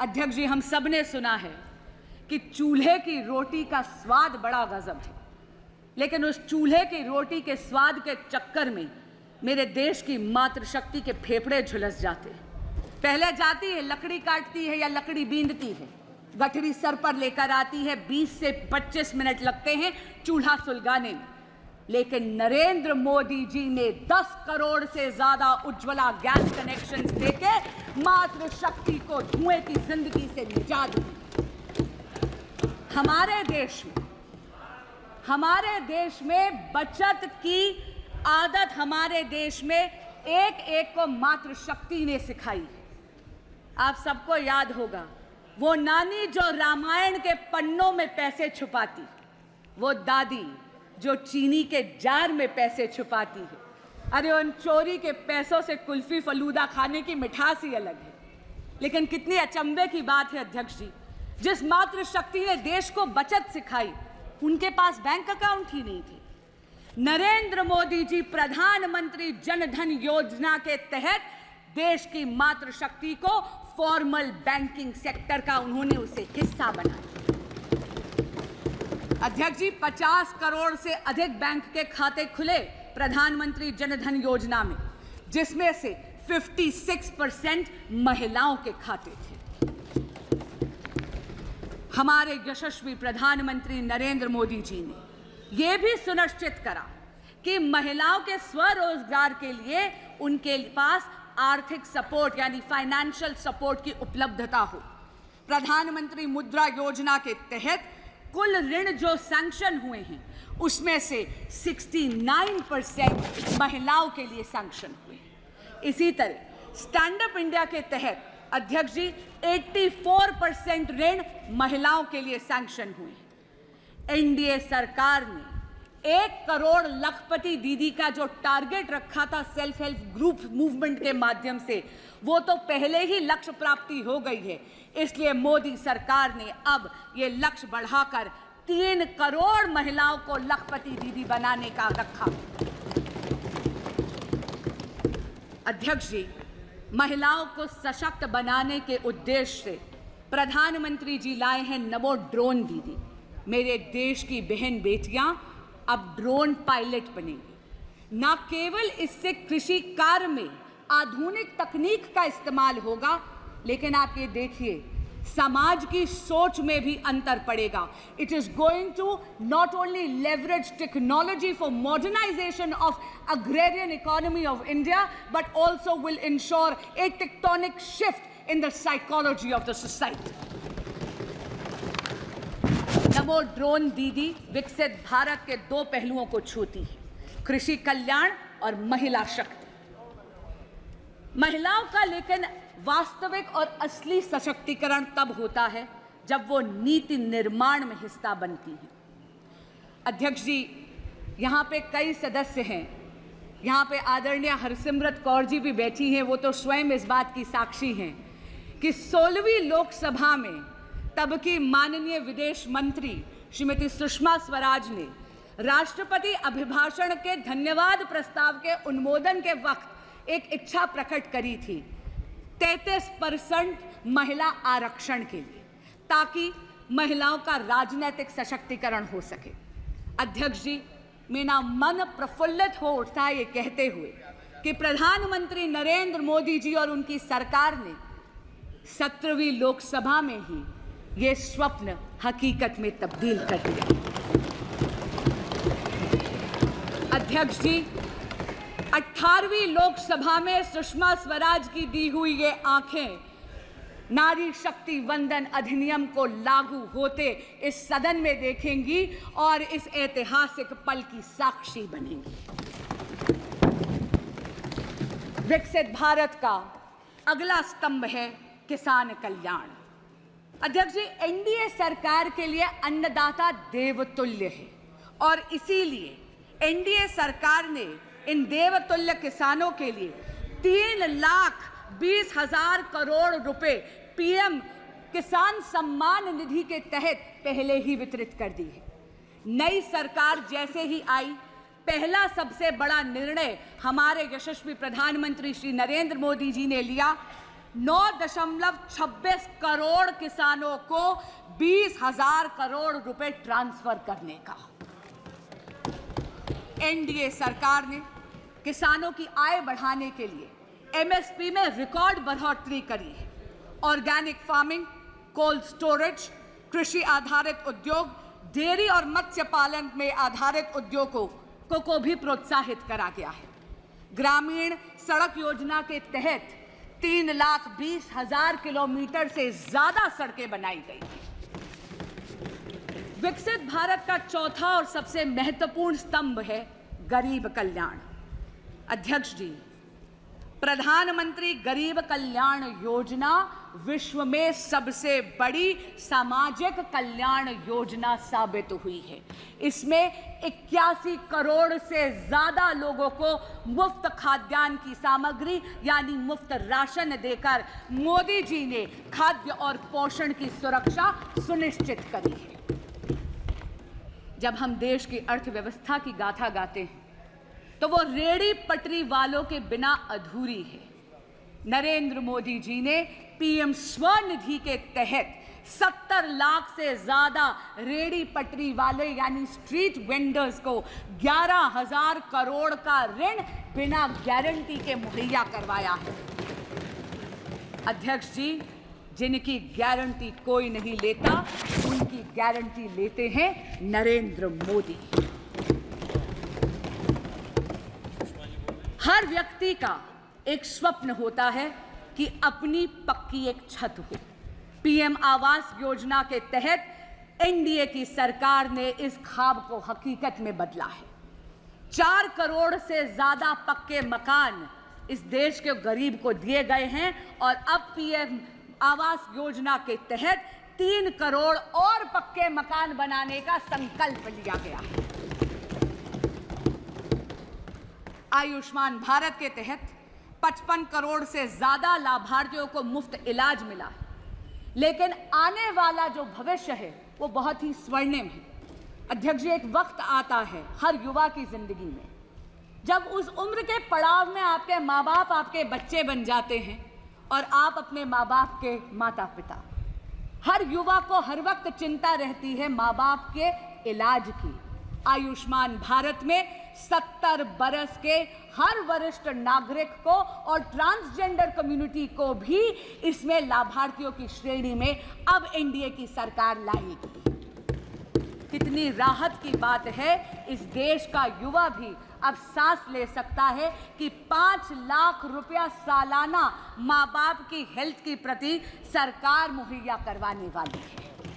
अध्यक्ष जी, हम सब ने सुना है कि चूल्हे की रोटी का स्वाद बड़ा गजब है, लेकिन उस चूल्हे की रोटी के स्वाद के चक्कर में मेरे देश की मातृशक्ति के फेफड़े झुलस जाते हैं। पहले जाती है, लकड़ी काटती है या लकड़ी बींदती है, गठरी सर पर लेकर आती है, 20 से 25 मिनट लगते हैं चूल्हा सुलगाने में। लेकिन नरेंद्र मोदी जी ने 10 करोड़ से ज्यादा उज्ज्वला गैस कनेक्शन देके मातृशक्ति को धुएं की जिंदगी से निजात दी। हमारे देश में बचत की आदत हमारे देश में एक एक को मातृशक्ति ने सिखाई। आप सबको याद होगा वो नानी जो रामायण के पन्नों में पैसे छुपाती, वो दादी जो चीनी के जार में पैसे छुपाती है। अरे उन चोरी के पैसों से कुल्फी फलूदा खाने की मिठास ही अलग है। लेकिन कितनी अचंभे की बात है अध्यक्ष जी, जिस मातृशक्ति ने देश को बचत सिखाई उनके पास बैंक अकाउंट ही नहीं थे। नरेंद्र मोदी जी प्रधानमंत्री जन धन योजना के तहत देश की मातृशक्ति को फॉर्मल बैंकिंग सेक्टर का उन्होंने उसे हिस्सा बनाया। अध्यक्ष जी, 50 करोड़ से अधिक बैंक के खाते खुले प्रधानमंत्री जन धन योजना में, जिसमें से 56% महिलाओं के खाते थे। हमारे यशस्वी प्रधानमंत्री नरेंद्र मोदी जी ने यह भी सुनिश्चित करा कि महिलाओं के स्वरोजगार के लिए उनके पास आर्थिक सपोर्ट यानी फाइनेंशियल सपोर्ट की उपलब्धता हो। प्रधानमंत्री मुद्रा योजना के तहत कुल ऋण जो सैंक्शन हुए हैं उसमें से 69% महिलाओं के लिए सैंक्शन हुए। इसी तरह स्टैंड अप इंडिया के तहत अध्यक्ष जी 84% ऋण महिलाओं के लिए सैंक्शन हुए। एनडीए सरकार ने 1 करोड़ लखपति दीदी का जो टारगेट रखा था सेल्फ हेल्प ग्रुप मूवमेंट के माध्यम से, वो तो पहले ही लक्ष्य प्राप्ति हो गई है। इसलिए मोदी सरकार ने अब ये लक्ष्य बढ़ाकर 3 करोड़ महिलाओं को लखपति दीदी बनाने का रखा। अध्यक्ष जी, महिलाओं को सशक्त बनाने के उद्देश्य से प्रधानमंत्री जी लाए हैं नमो ड्रोन दीदी। मेरे देश की बहन बेटियां अब ड्रोन पायलट बनेंगी। न केवल इससे कृषि कार्य में आधुनिक तकनीक का इस्तेमाल होगा, लेकिन आप ये देखिए समाज की सोच में भी अंतर पड़ेगा। It is going to not only leverage technology for modernisation of agrarian economy of India, but also will ensure a tectonic shift in the psychology of the society. Namo drone Didi Viksit Bharat के 2 पहलुओं को छूती है, कृषि कल्याण और महिला शक्ति। महिलाओं का लेकिन वास्तविक और असली सशक्तिकरण तब होता है जब वो नीति निर्माण में हिस्सा बनती है। अध्यक्ष जी, यहाँ पे कई सदस्य हैं, यहाँ पे आदरणीय हरसिमरत कौर जी भी बैठी हैं, वो तो स्वयं इस बात की साक्षी हैं कि 16वीं लोकसभा में तब की माननीय विदेश मंत्री श्रीमती सुषमा स्वराज ने राष्ट्रपति अभिभाषण के धन्यवाद प्रस्ताव के अनुमोदन के वक्त एक इच्छा प्रकट करी थी 33% महिला आरक्षण के लिए, ताकि महिलाओं का राजनीतिक सशक्तिकरण हो सके। अध्यक्ष जी, मेरा मन प्रफुल्लित हो उठता है ये कहते हुए कि प्रधानमंत्री नरेंद्र मोदी जी और उनकी सरकार ने 17वीं लोकसभा में ही ये स्वप्न हकीकत में तब्दील कर दिया। अध्यक्ष जी, 18वीं लोकसभा में सुषमा स्वराज की दी हुई ये आंखें नारी शक्ति वंदन अधिनियम को लागू होते इस सदन में देखेंगी और इस ऐतिहासिक पल की साक्षी बनेंगी। विकसित भारत का अगला स्तंभ है किसान कल्याण। अध्यक्ष जी, एनडीए सरकार के लिए अन्नदाता देवतुल्य है और इसीलिए एनडीए सरकार ने इन देवतुल्य किसानों के लिए 3,20,000 करोड़ रुपए पीएम किसान सम्मान निधि के तहत पहले ही वितरित कर दी है। नई सरकार जैसे ही आई, पहला सबसे बड़ा निर्णय हमारे यशस्वी प्रधानमंत्री श्री नरेंद्र मोदी जी ने लिया 9.26 करोड़ किसानों को 20,000 करोड़ रुपए ट्रांसफर करने का। एनडीए सरकार ने किसानों की आय बढ़ाने के लिए एमएसपी में रिकॉर्ड बढ़ोतरी करी है। ऑर्गेनिक फार्मिंग, कोल्ड स्टोरेज, कृषि आधारित उद्योग, डेयरी और मत्स्य पालन में आधारित उद्योगों को भी प्रोत्साहित करा गया है। ग्रामीण सड़क योजना के तहत 3,20,000 किलोमीटर से ज्यादा सड़कें बनाई गई हैं। विकसित भारत का चौथा और सबसे महत्वपूर्ण स्तंभ है गरीब कल्याण। अध्यक्ष जी, प्रधानमंत्री गरीब कल्याण योजना विश्व में सबसे बड़ी सामाजिक कल्याण योजना साबित हुई है। इसमें 81 करोड़ से ज्यादा लोगों को मुफ्त खाद्यान्न की सामग्री यानी मुफ्त राशन देकर मोदी जी ने खाद्य और पोषण की सुरक्षा सुनिश्चित करी है। जब हम देश की अर्थव्यवस्था की गाथा गाते हैं तो वो रेहड़ी पटरी वालों के बिना अधूरी है। नरेंद्र मोदी जी ने पीएम स्वनिधि के तहत 70 लाख से ज्यादा रेहड़ी पटरी वाले यानी स्ट्रीट वेंडर्स को 11,000 करोड़ का ऋण बिना गारंटी के मुहैया करवाया है। अध्यक्ष जी, जिनकी गारंटी कोई नहीं लेता, उनकी गारंटी लेते हैं नरेंद्र मोदी। हर व्यक्ति का एक स्वप्न होता है कि अपनी पक्की एक छत हो। पीएम आवास योजना के तहत एनडीए की सरकार ने इस ख्वाब को हकीकत में बदला है। 4 करोड़ से ज्यादा पक्के मकान इस देश के गरीब को दिए गए हैं और अब पीएम आवास योजना के तहत 3 करोड़ और पक्के मकान बनाने का संकल्प लिया गया है। आयुष्मान भारत के तहत 55 करोड़ से ज्यादा लाभार्थियों को मुफ्त इलाज मिला है। लेकिन आने वाला जो भविष्य है वो बहुत ही स्वर्णिम है। अध्यक्ष जी, एक वक्त आता है हर युवा की जिंदगी में जब उस उम्र के पड़ाव में आपके माँ बाप आपके बच्चे बन जाते हैं और आप अपने माँ बाप के माता पिता। हर युवा को हर वक्त चिंता रहती है माँ बाप के इलाज की। आयुष्मान भारत में 70 बरस के हर वरिष्ठ नागरिक को और ट्रांसजेंडर कम्युनिटी को भी इसमें लाभार्थियों की श्रेणी में अब एनडीए की सरकार लाएगी। कितनी राहत की बात है, इस देश का युवा भी अब सांस ले सकता है कि 5 लाख रुपया सालाना माँ बाप की हेल्थ के प्रति सरकार मुहैया करवाने वाली है।